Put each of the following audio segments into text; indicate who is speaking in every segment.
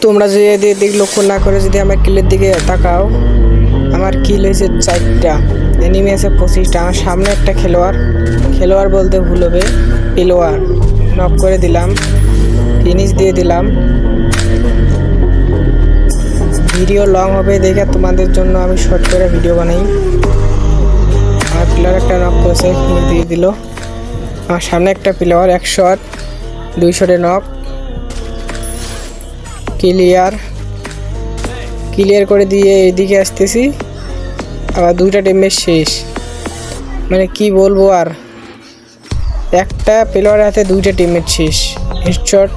Speaker 1: তোমরা যদি এদিক লক্ষ্য না করে যদি আমার কিলের দিকে তাকাও, আমার কিল হয়েছে 4টা, এনিমি আছে 25টা। আমার সামনে একটা খেলোয়াড় বলতে ভুল হবে, প্লেয়ার। নক করে দিলাম, ফিনিশ দিয়ে দিলাম। ভিডিও লং হবে দেখে তোমাদের জন্য আমি শর্ট করে ভিডিও বানাই। আর প্লেয়ার একটা নক করেছে, ফিনিশ দিয়ে দিল। আমার সামনে একটা প্লেয়ার 1 শট 2 শটে নক। ক্লিয়ার করে দিয়ে এদিকে আসতেছি, আবার 2টা টিমের শেষ। মানে কি বলবো আর, একটা প্লেয়ারের হাতে 2টা টিমের শেষ হেডশট।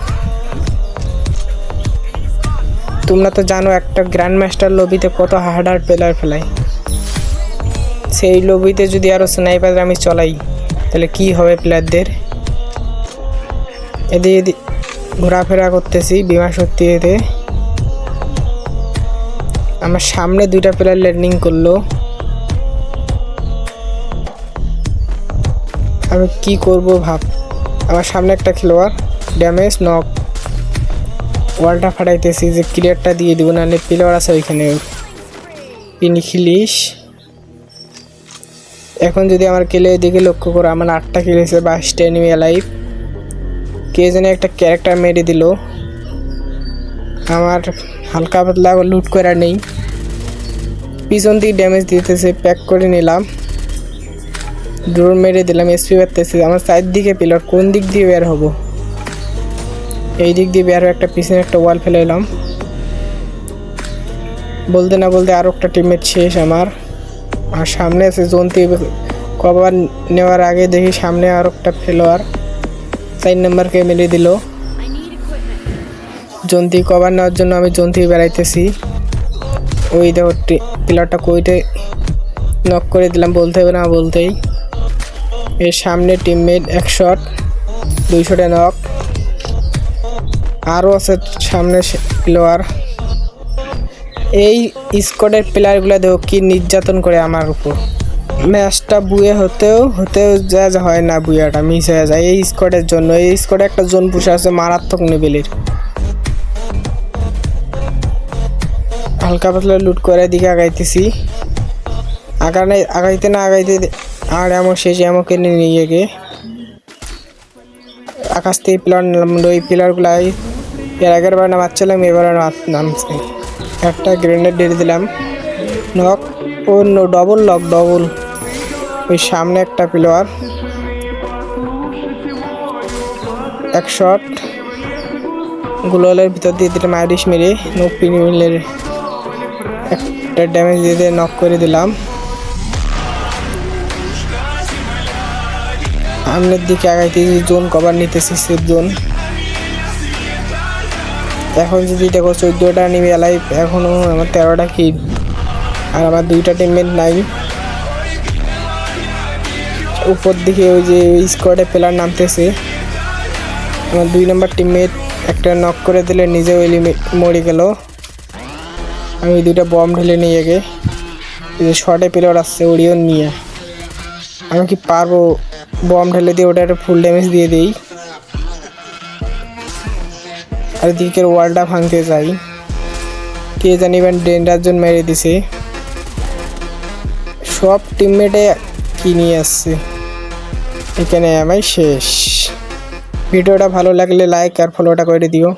Speaker 1: তোমরা তো জানো একটা গ্র্যান্ড মাস্টার লবিতে কত হার্ড প্লেয়ার ফেলায়। সেই লবিতে যদি আরও স্নাইপার আমি চলাই তাহলে কি হবে প্লেয়ারদের। এদিকে ঘোরাফেরা করতেছি বিমান শক্তিতে। আমার সামনে 2টা প্লেয়ার ল্যান্ডিং করলো, আমি কি করব ভাব। আমার সামনে একটা খেলোয়াড় ড্যামেজ নক, ওয়ালটা ফাটাইতেছি যে ক্লিয়ারটা দিয়ে দিব, নাহলে প্লেয়ার আছে ওইখানে পিনি খিলিস। এখন যদি আমার কিলের দিকে লক্ষ্য করো, আমার 8টা কিল হয়েছে, 22টা এনিমি লাইভ। কে যেন একটা ক্যারেক্টার মেরে দিল, আমার হালকা পাতলা লুট করা নেই। পিছন দিকে ড্যামেজ দিতেছে, প্যাক করে নিলাম, ড্রোন মেরে দিলাম, এসপি বাড়তেছে। আমার সাইড দিকে প্লেয়ার, কোন দিক দিয়ে বের হবো? এই দিক দিয়ে বের হয়ে একটা পিছনে একটা ওয়াল ফেলে এলাম। বলতে না বলতে আরও একটা টিমমেট শেষ আমার। আর সামনে আছে জন্তি, কভার নেওয়ার আগে দেখি সামনে আর একটা প্লেয়ার 4 নম্বরকে মেরে দিল। জন্তি কভার নেওয়ার জন্য আমি জন্তি বেড়াইতেছি। ওই দেখো প্লেয়ারটা কইতে নক করে দিলাম, বলতে হবে না বলতেই। এর সামনে টিমমেট 1 শট 2 শটে নক। আরও আছে সামনে প্লেয়ার। এই স্কোয়াডের প্লেয়ারগুলো দেখো কি নির্যাতন করে আমার উপর। ম্যাচটা বুয়ে হতেও যা হয় না, বুয়াটা মিস হয়ে যায় এই স্কোয়াডের জন্য। এই স্কোয়াডে একটা জোন পুষে আছে মারাত্মক লেভেলের। হালকা পাতলা লুট করে দিকে আগাইতেছি, আগাইতে আর এমন শেষ এমনকে নিয়ে গিয়ে আকাশ থেকে প্লেয়ার নিলাম। ওই প্লেয়ারগুলাই এর আগের বার নামাচ্ছিলাম, এবারে নামছে। একটা গ্রেনেড দিয়ে দিলাম, নক। ও ডবল। ওই সামনে একটা প্লেয়ার 1 শট গ্লোয়ালের ভিতর দিয়ে দিলাম, আইরিশ মেরে নক পিনিলের একটা ড্যামেজ দিয়ে নক করে দিলাম। সামনের দিকে আগাইতেছি, জোন কভার নিতেছি, সেফ জোন। এখন যদি দেখো 14টা নিবে লাইভ, এখনও আমার 13টা কিল, আর আমার 2টা টিমমেট নাই। উপর দিকে ওই যে স্কোয়াডে প্লেয়ার নামতেছে। আমার 2 নম্বর টিমমেট একটা নক করে দিলে নিজেও মরে গেল। আমি 2টা বম ঢেলে নিয়ে গে শর্টে প্লেয়ার আসছে, ওরিও নিয়ে আমি কি পারবো? বম ঢেলে দিয়ে ওটা একটা ফুল ড্যামেজ দিয়ে দিই, আর দিকের ওয়ালটা ভাঙতে যাই। কে জানিবেন ডেন্ডার জন্য মেরে দিছে। সব টিমমেটে কি নিয়ে আসছে, এখানে আমি শেষ। ভিডিওটা ভালো লাগলে লাইক আর ফলোটা করে দিও।